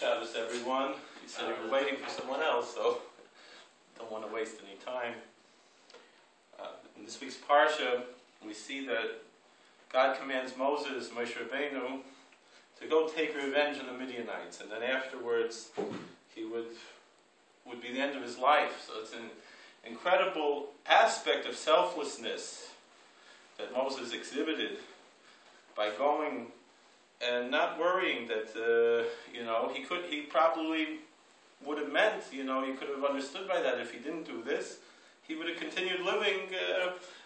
Shabbos, everyone. You said you were waiting for someone else, so don't want to waste any time. In this week's Parsha, we see that God commands Moses, Moshe Rabbeinu, to go take revenge on the Midianites, and then afterwards he would be the end of his life. So it's an incredible aspect of selflessness that Moses exhibited by going and not worrying that, he probably would have meant, he could have understood by that if he didn't do this, he would have continued living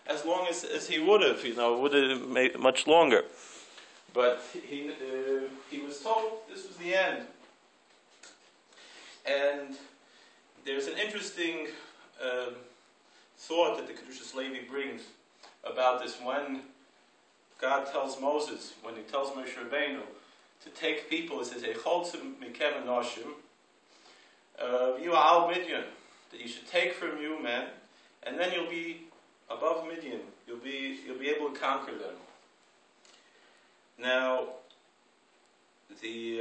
as long as he would have, would have made much longer. But he was told this was the end. And there's an interesting thought that the Kedushas Levi brings about this when God tells Moses, when he tells Moshe Rabbeinu to take people, he says, "Echoltzim mikem anoshim, you al Midian," that you should take from you men, and then you'll be above Midian. You'll be able to conquer them. Now, the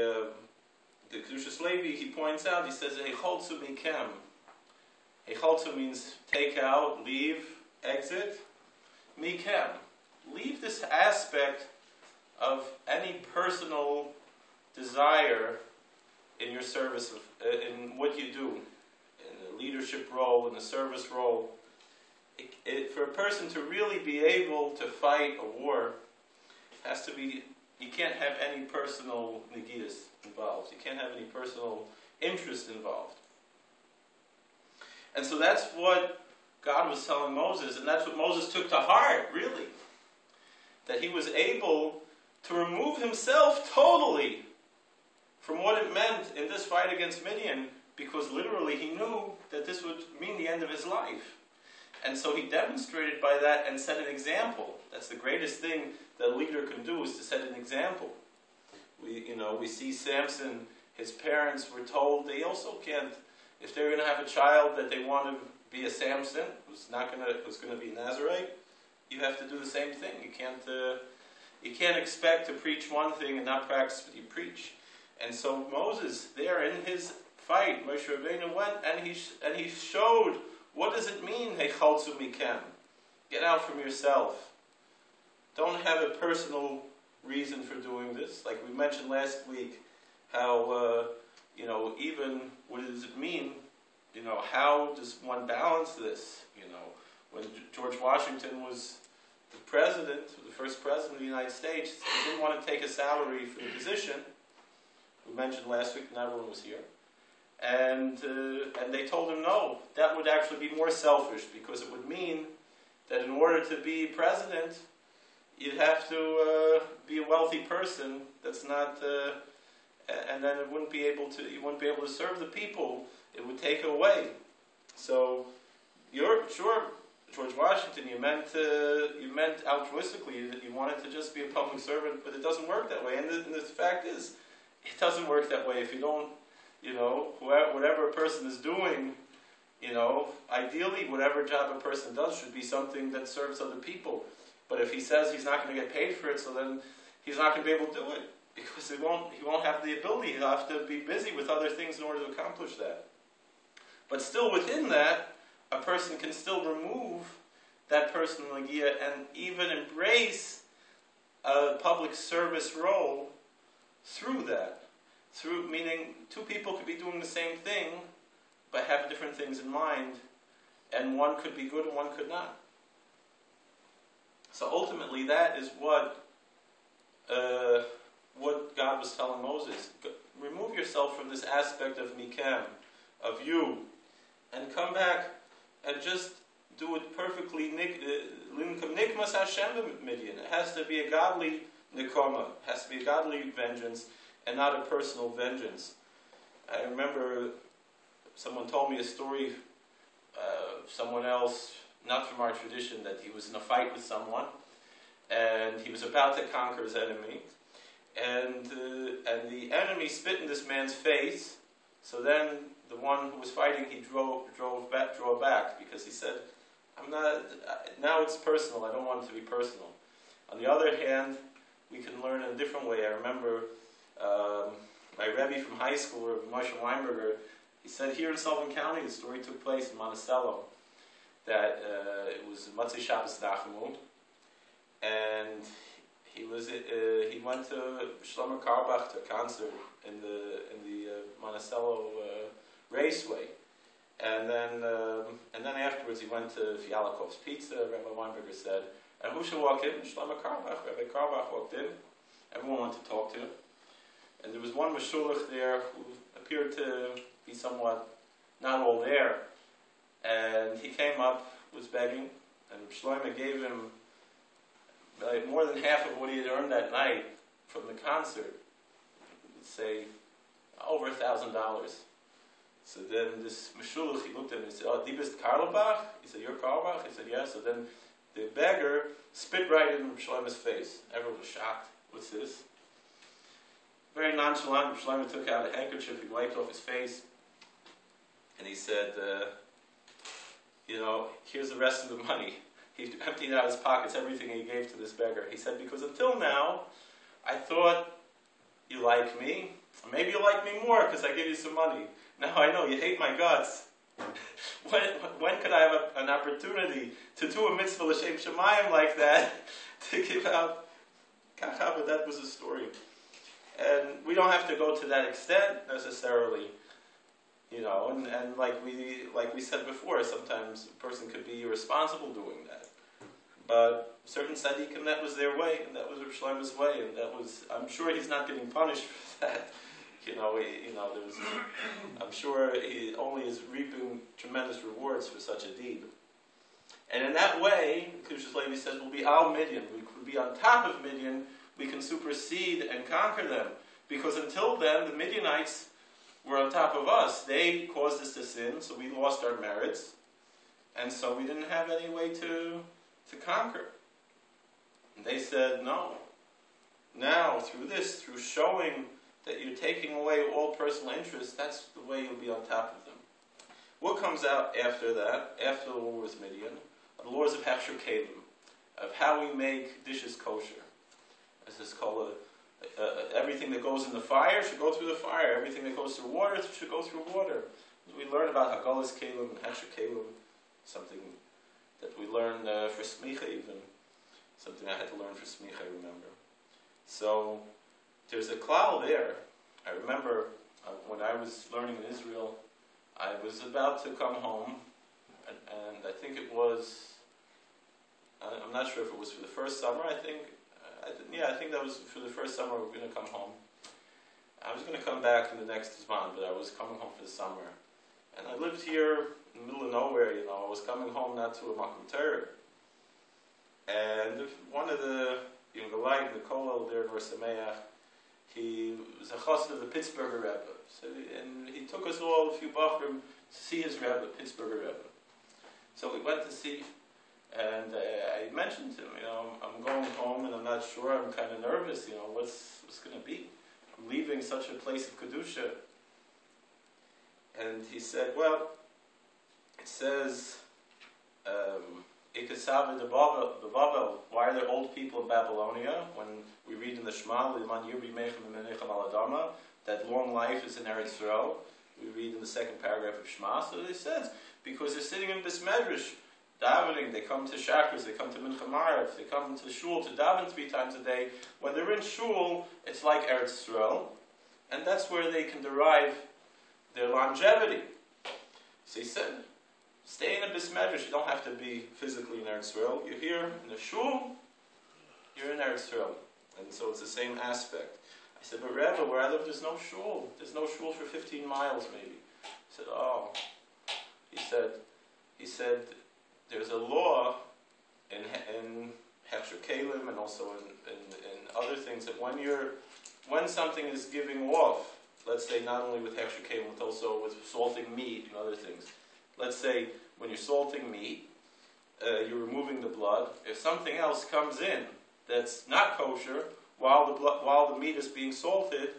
Kedushas Levi, he points out, he says, "Echoltzim mikem." Echoltzim means take out, leave, exit. Mikem. Leave this aspect of any personal desire in your service, in what you do, in the leadership role, in the service role. For a person to really be able to fight a war, has to be, you can't have any personal negias involved. You can't have any personal interest involved. And so that's what God was telling Moses, and that's what Moses took to heart, really. That he was able to remove himself totally from what it meant in this fight against Midian, because literally he knew that this would mean the end of his life. And so he demonstrated by that and set an example. That's the greatest thing that a leader can do, is to set an example. We see Samson, his parents were told they also can't, if they're going to have a child that they want to be a Samson, who's going to be a Nazarite, you have to do the same thing. You can't expect to preach one thing and not practice what you preach. And so Moses, there in his fight, Moshe Rabbeinu went and he showed, what does it mean, Hechaltzu mikem? Get out from yourself. Don't have a personal reason for doing this. Like we mentioned last week, how even what does it mean? How does one balance this? When George Washington was the president, the first president of the United States, he didn't want to take a salary for the position. We mentioned last week, not everyone was here. And they told him no, that would actually be more selfish, because it would mean that in order to be president, you'd have to be a wealthy person that's not, and then you wouldn't be able to serve the people. It would take away. So, you're sure, George Washington, you meant altruistically that you wanted to just be a public servant, but it doesn't work that way. And the fact is, it doesn't work that way if you don't, whatever a person is doing, ideally whatever job a person does should be something that serves other people. But if he says he's not going to get paid for it, so then he's not going to be able to do it, because he won't have the ability. He'll have to be busy with other things in order to accomplish that. But still within that, a person can still remove that personal nagia and even embrace a public service role through that. Meaning two people could be doing the same thing, but have different things in mind, and one could be good and one could not. So ultimately that is what God was telling Moses. Remove yourself from this aspect of mikem, of you, and come back and just do it perfectly. Nikmas Hashem Midian. It has to be a godly nikoma. It has to be a godly vengeance and not a personal vengeance. I remember someone told me a story of someone else, not from our tradition, that he was in a fight with someone and he was about to conquer his enemy, and the enemy spit in this man's face. So then the one who was fighting, he drove back, because he said, now it's personal, I don't want it to be personal. On the other hand, we can learn in a different way. I remember my Rebbe from high school, Moshe Weinberger, he said here in Sullivan County, the story took place in Monticello, that it was Matei Shabbos Nachmu, and he went to Shlomo Carlebach to a concert in the Monticello Raceway, and then afterwards he went to Fialakov's Pizza. Rabbi Weinberger said, and who should walk in? Shlomo Carlebach. Rabbi Carlebach walked in. Everyone wanted to talk to him, and there was one Meshulach there who appeared to be somewhat not all there, and he came up, was begging, and Shlomo gave him like more than half of what he had earned that night from the concert. Let's say over $1,000. So then this Meshulach, he looked at him and he said, "Oh, die bist Carlebach?" He said, "You're Carlebach?" He said, "Yes." So then the beggar spit right in Shlomo's face. Everyone was shocked. What's this? Very nonchalant, Shlomo took out a handkerchief, he wiped off his face, and he said, here's the rest of the money. He emptied out his pockets, everything he gave to this beggar. He said, because until now, I thought you like me. Maybe you like me more because I give you some money. Now I know you hate my guts. When could I have an opportunity to do a mitzvah l'shem shemayim like that, to give out kacha? But that was the story. And we don't have to go to that extent necessarily, and like we said before, sometimes a person could be irresponsible doing that. But certain tzaddikim, that was their way, and that was Reb Shlomo's way, and that was, I'm sure he's not getting punished for that. I'm sure he only is reaping tremendous rewards for such a deed. And in that way, Kedushas Levi says, we'll be al Midian. We could be on top of Midian. We can supersede and conquer them. Because until then, the Midianites were on top of us. They caused us to sin, so we lost our merits. And so we didn't have any way to conquer. And they said, no. Now, through showing that you're taking away all personal interest, that's the way you'll be on top of them. What comes out after that, after the war with Midian, are the laws of Hechsher Kalim, of how we make dishes kosher. As is called, everything that goes in the fire should go through the fire. Everything that goes through water should go through water. We learn about Hagalas Kalim and Hechsher Kalim, something that we learn for Smicha even, something I had to learn for Smicha, I remember. So, there's a klal there. I remember when I was learning in Israel, I was about to come home, and I think it was, I'm not sure if it was for the first summer, I think that was for the first summer we were going to come home. I was going to come back in the next Zman, but I was coming home for the summer. And I lived here in the middle of nowhere, I was coming home not to a Makom Torah. And one of the Yungalite, the Kollel there in Sameach, he was a chassid of the Pittsburgher Rebbe. And he took us all, a few Bachrim, to see his Rebbe, Pittsburgher Rebbe. So we went to see, and I mentioned to him, I'm going home and I'm not sure, I'm kind of nervous, what's going to be? I'm leaving such a place of Kedusha. And he said, well, it says, Ikasava the Babel, why are there old people in Babylonia? When we read in the Shema, that long life is in Eretz Yisrael. We read in the second paragraph of Shema. So it says, because they're sitting in Bis Medrash, davening, they come to Shachris, they come to Mincha Marav, they come to Shul to daven 3 times a day. When they're in Shul, it's like Eretz Yisrael, and that's where they can derive their longevity. So he said, stay in a Bis Medrash. You don't have to be physically in Eretz Yisrael. You're here in the Shul, you're in Eretz Yisrael. And so it's the same aspect. I said, but Rebbe, where I live, there's no shul. There's no shul for 15 miles, maybe. He said, oh. He said, there's a law in Hechsher Kalim and also in other things that when something is giving off, let's say not only with Hechsher Kalim, but also with salting meat and other things. Let's say when you're salting meat, you're removing the blood. If something else comes in that's not kosher, while the meat is being salted,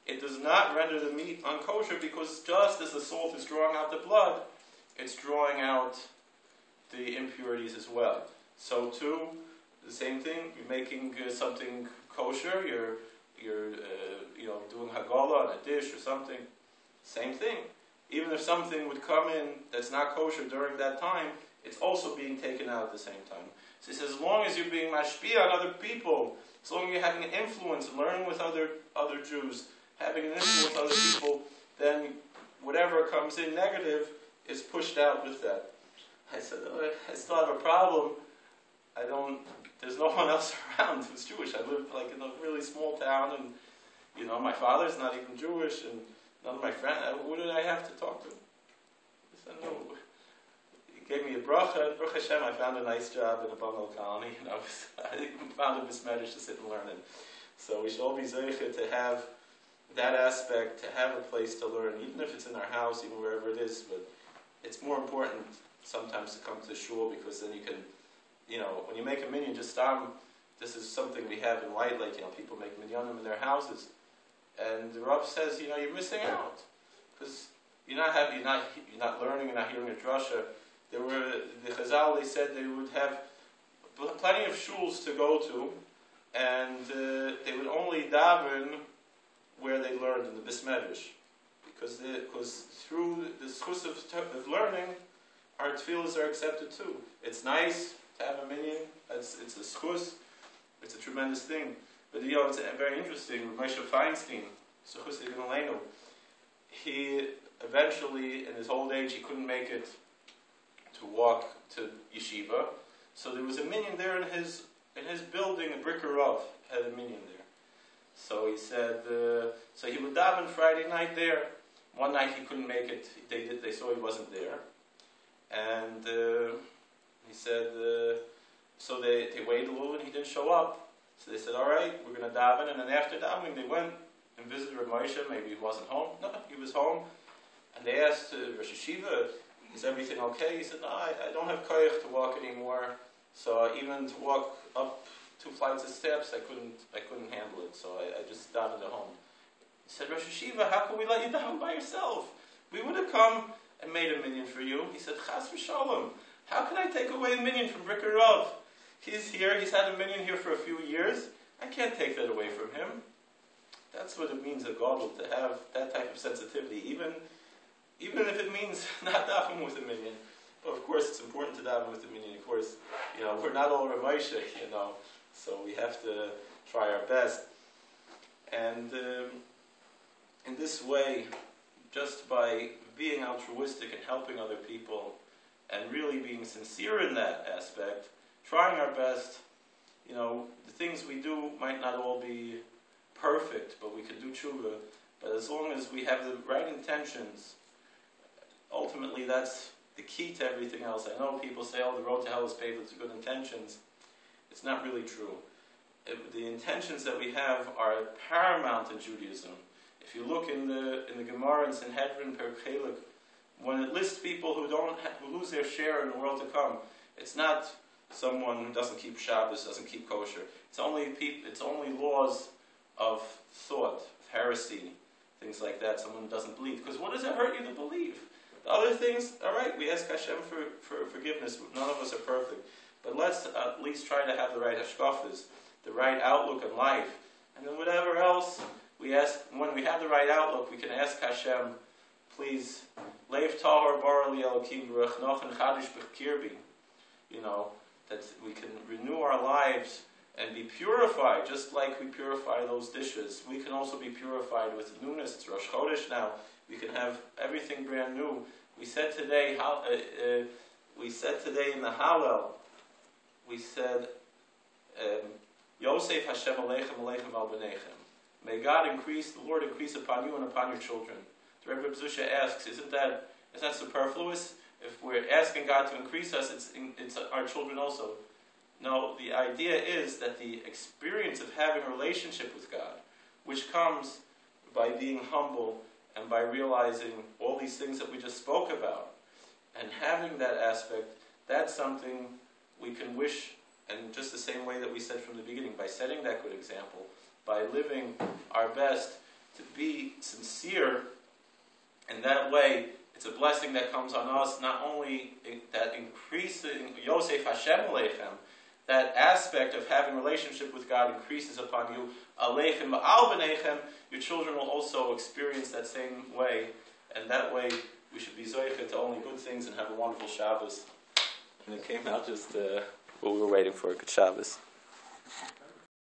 it does not render the meat unkosher, because just as the salt is drawing out the blood, it's drawing out the impurities as well. So too, the same thing. You're making something kosher. You're doing Hagala on a dish or something, same thing. Even if something would come in that's not kosher during that time, it's also being taken out at the same time. So he says, as long as you're being mashpia on other people, as long as you're having an influence, learning with other Jews, having an influence on other people, then whatever comes in negative is pushed out with that. I said, I still have a problem. There's no one else around who's Jewish. I live in a really small town, and my father's not even Jewish, and none of my friends. Who did I have to talk to? I said, no. He gave me a bracha, and Baruch Hashem, I found a nice job in a bungalow colony, I found a mismanaged to sit and learn it. So we should all be zeicha to have that aspect, to have a place to learn, even if it's in our house, even wherever it is. But it's more important sometimes to come to shul, because then you can, when you make a minyan, this is something we have in White Lake, people make minyanim in their houses. And the Rav says, you're missing out. Because you're not learning, you're not hearing a drasha. The Chazal, they said they would have plenty of shuls to go to, and they would only daven where they learned in the Bismedrash. Because through the schus of learning, our tefillas are accepted too. It's nice to have a minyan. It's a schus. It's a tremendous thing. But it's very interesting. Moshe Feinstein, he eventually, in his old age, he couldn't make it to walk to yeshiva. So there was a minyan there in his building. A Bricker Rav had a minyan there. So he said, so he would daven Friday night there. One night he couldn't make it. They saw he wasn't there, and he said, so they waited a little, and he didn't show up. So they said, all right, we're going to daven. And then after davening, they went and visited Rav Moshe. Maybe he wasn't home. No, he was home. And they asked Rosh Hashiva, is everything okay? He said, no, I don't have koyach to walk anymore. So even to walk up 2 flights of steps, I couldn't handle it. So I just davened at home. He said, Rosh Hashiva, how can we let you daven by yourself? We would have come and made a minyan for you. He said, Chas v'shalom, how can I take away a minyan from Bricker Rav? He's here, he's had a minyan here for a few years. I can't take that away from him. That's what it means, a gadol, to have that type of sensitivity, even if it means not davening with a minyan. But of course, it's important to daven with a minyan. Of course, we're not all Rav Moshe, so we have to try our best. And in this way, just by being altruistic and helping other people, and really being sincere in that aspect, trying our best, the things we do might not all be perfect, but we can do tshuva. But as long as we have the right intentions, ultimately that's the key to everything else. I know people say, the road to hell is paved with good intentions. It's not really true. The intentions that we have are paramount in Judaism. If you look in the Gemara in Sanhedrin, Perek Chelek, when it lists people who lose their share in the world to come, it's not someone who doesn't keep Shabbos, doesn't keep kosher. It's only laws of thought, of heresy, things like that. Someone who doesn't believe. Because what does it hurt you to believe? The other things, all right, we ask Hashem for forgiveness. None of us are perfect. But let's at least try to have the right hashkafas, the right outlook in life. And then whatever else we ask, when we have the right outlook, we can ask Hashem, please, Leiv Tahor Bar Li Elokim Baruch Nochen Chadish B'Kirbi, that we can renew our lives and be purified, just like we purify those dishes. We can also be purified with newness. It's Rosh Chodesh now. We can have everything brand new. We said today in the Hallel, we said, Yosef Hashem Aleichem Aleichem Al B'neichem. May God increase, the Lord increase upon you and upon your children. The Rebbe B'Zusha asks, is that superfluous? If we're asking God to increase us, it's our children also. No, the idea is that the experience of having a relationship with God, which comes by being humble and by realizing all these things that we just spoke about, and having that aspect, that's something we can wish, and just the same way that we said from the beginning, by setting that good example, by living our best to be sincere, in that way, it's a blessing that comes on us, not only that increasing Yosef Hashem Aleichem, that aspect of having relationship with God increases upon you, aleichem v'al b'neichem, your children will also experience that same way, and that way we should be zoicha to only good things and have a wonderful Shabbos. And it came out just what we were waiting for, a good Shabbos.